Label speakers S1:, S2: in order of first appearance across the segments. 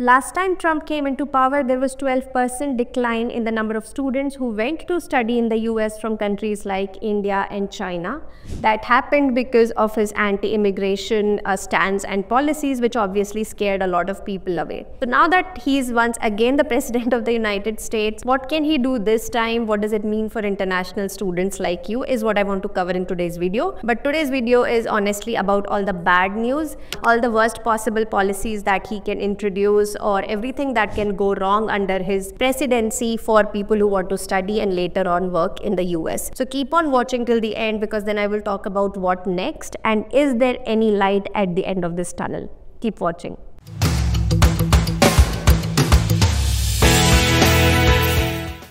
S1: Last time Trump came into power, there was 12% decline in the number of students who went to study in the US from countries like India and China. That happened because of his anti-immigration stance and policies, which obviously scared a lot of people away. So now that he's once again the president of the United States, what can he do this time? What does it mean for international students like you is what I want to cover in today's video. But today's video is honestly about all the bad news, all the worst possible policies that he can introduce, or everything that can go wrong under his presidency for people who want to study and later on work in the US. So keep on watching till the end, because then I will talk about what next and is there any light at the end of this tunnel. Keep watching.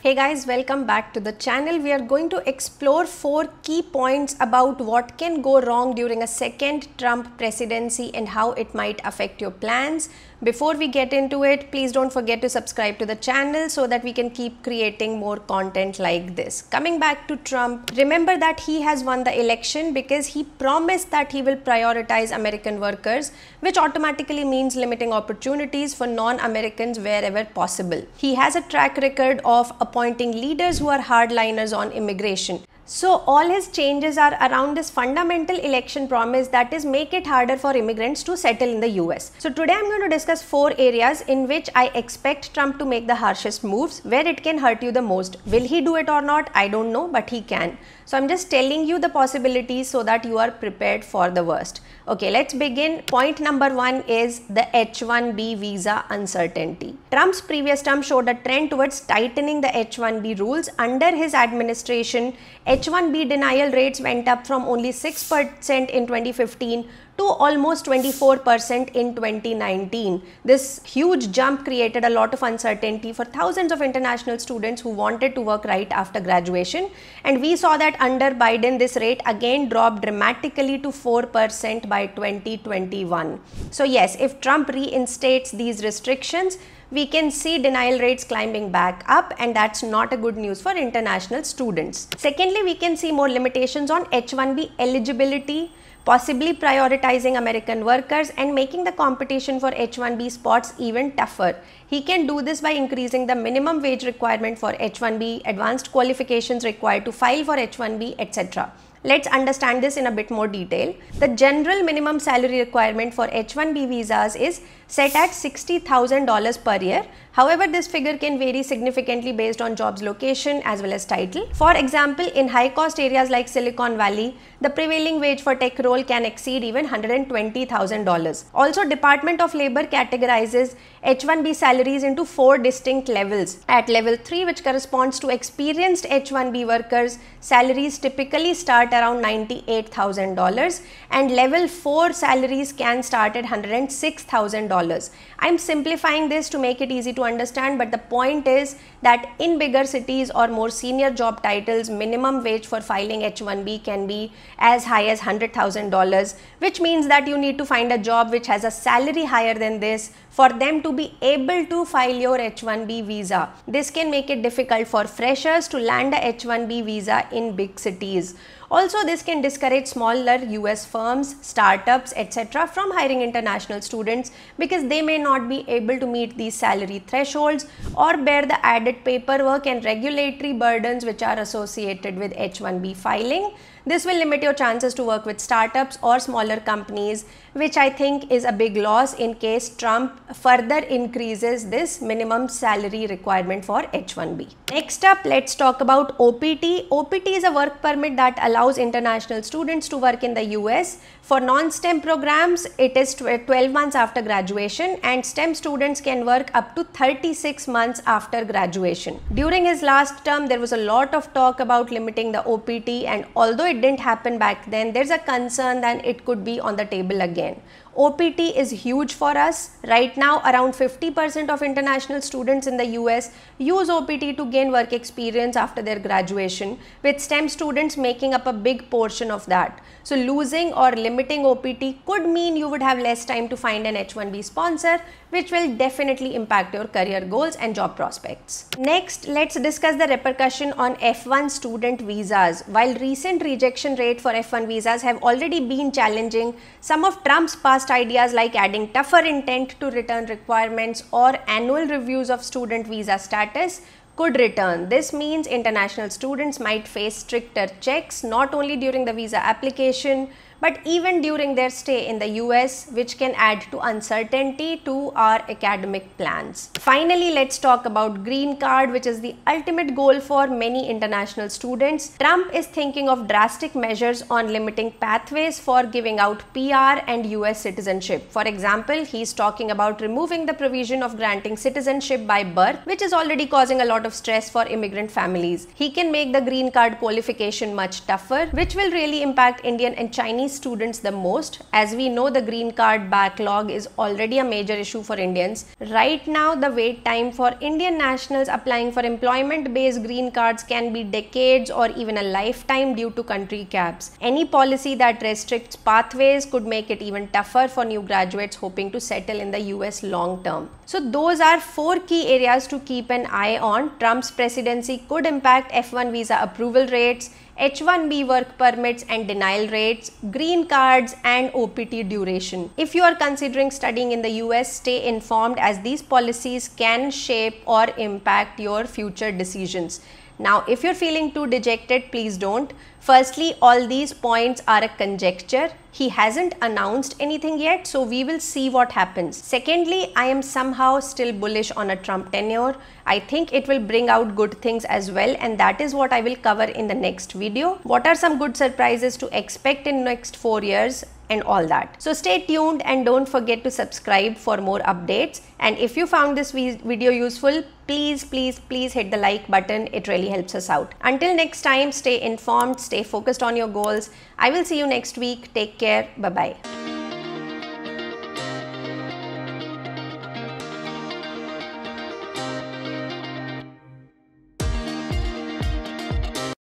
S1: Hey guys, welcome back to the channel. We are going to explore 4 key points about what can go wrong during a second Trump presidency and how it might affect your plans. Before we get into it, please don't forget to subscribe to the channel so that we can keep creating more content like this. Coming back to Trump, remember that he has won the election because he promised that he will prioritize American workers, which automatically means limiting opportunities for non-Americans wherever possible. He has a track record of appointing leaders who are hardliners on immigration. So all his changes are around this fundamental election promise, that is, make it harder for immigrants to settle in the US. So today I'm going to discuss 4 areas in which I expect Trump to make the harshest moves, where it can hurt you the most. Will he do it or not? I don't know, but he can. So I'm just telling you the possibilities so that you are prepared for the worst. Okay, let's begin. Point number 1 is the H-1B visa uncertainty. Trump's previous term showed a trend towards tightening the H-1B rules. Under his administration, H-1B denial rates went up from only 6% in 2015 to almost 24% in 2019. This huge jump created a lot of uncertainty for thousands of international students who wanted to work right after graduation. And we saw that under Biden, this rate again dropped dramatically to 4% by 2021. So yes, if Trump reinstates these restrictions, we can see denial rates climbing back up, and that's not a good news for international students. Secondly, we can see more limitations on H-1B eligibility, possibly prioritizing American workers and making the competition for H-1B spots even tougher. He can do this by increasing the minimum wage requirement for H-1B, advanced qualifications required to file for H-1B, etc. Let's understand this in a bit more detail. The general minimum salary requirement for H-1B visas is set at $60,000 per year. However, this figure can vary significantly based on job's location as well as title. For example, in high-cost areas like Silicon Valley, the prevailing wage for tech role can exceed even $120,000. Also, Department of Labor categorizes H-1B salaries into 4 distinct levels. At level 3, which corresponds to experienced H-1B workers, salaries typically start around $98,000, and level 4 salaries can start at $106,000. I'm simplifying this to make it easy to understand, but the point is that in bigger cities or more senior job titles, minimum wage for filing H-1B can be as high as $100,000, which means that you need to find a job which has a salary higher than this for them to be able to file your H-1B visa. This can make it difficult for freshers to land a H-1B visa in big cities. Also, this can discourage smaller US firms, startups, etc. from hiring international students because they may not be able to meet these salary thresholds or bear the added paperwork and regulatory burdens which are associated with H-1B filing. This will limit your chances to work with startups or smaller companies, which I think is a big loss in case Trump further increases this minimum salary requirement for H-1B. Next up, let's talk about OPT. OPT is a work permit that allows international students to work in the US. For non-STEM programs, it is 12 months after graduation, and STEM students can work up to 36 months after graduation. During his last term, there was a lot of talk about limiting the OPT, and although it didn't happen back then, there's a concern that it could be on the table again. OPT is huge for us. Right now, around 50% of international students in the US use OPT to gain work experience after their graduation, with STEM students making up a big portion of that. So losing or limiting OPT could mean you would have less time to find an H-1B sponsor, which will definitely impact your career goals and job prospects. Next, let's discuss the repercussion on F1 student visas. While recent rejection rate for F1 visas have already been challenging, some of Trump's past past, ideas like adding tougher intent to return requirements or annual reviews of student visa status could return. This means international students might face stricter checks not only during the visa application but even during their stay in the US, which can add to uncertainty to our academic plans. Finally, let's talk about green card, which is the ultimate goal for many international students. Trump is thinking of drastic measures on limiting pathways for giving out PR and US citizenship. For example, he's talking about removing the provision of granting citizenship by birth, which is already causing a lot of stress for immigrant families. He can make the green card qualification much tougher, which will really impact Indian and Chinese students the most. As we know, the green card backlog is already a major issue for Indians. Right now, the wait time for Indian nationals applying for employment-based green cards can be decades or even a lifetime due to country caps. Any policy that restricts pathways could make it even tougher for new graduates hoping to settle in the US long term. So those are 4 key areas to keep an eye on. Trump's presidency could impact F1 visa approval rates, H1B work permits and denial rates, green cards and OPT duration. If you are considering studying in the US, stay informed as these policies can shape or impact your future decisions. Now, if you're feeling too dejected, please don't. Firstly, all these points are a conjecture. He hasn't announced anything yet, so we will see what happens. Secondly, I am somehow still bullish on a Trump tenure. I think it will bring out good things as well, and that is what I will cover in the next video. What are some good surprises to expect in next 4 years? And all that. So stay tuned and don't forget to subscribe for more updates. And if you found this video useful, please hit the like button. It really helps us out. Until next time, stay informed, stay focused on your goals. I will see you next week. Take care. Bye-bye.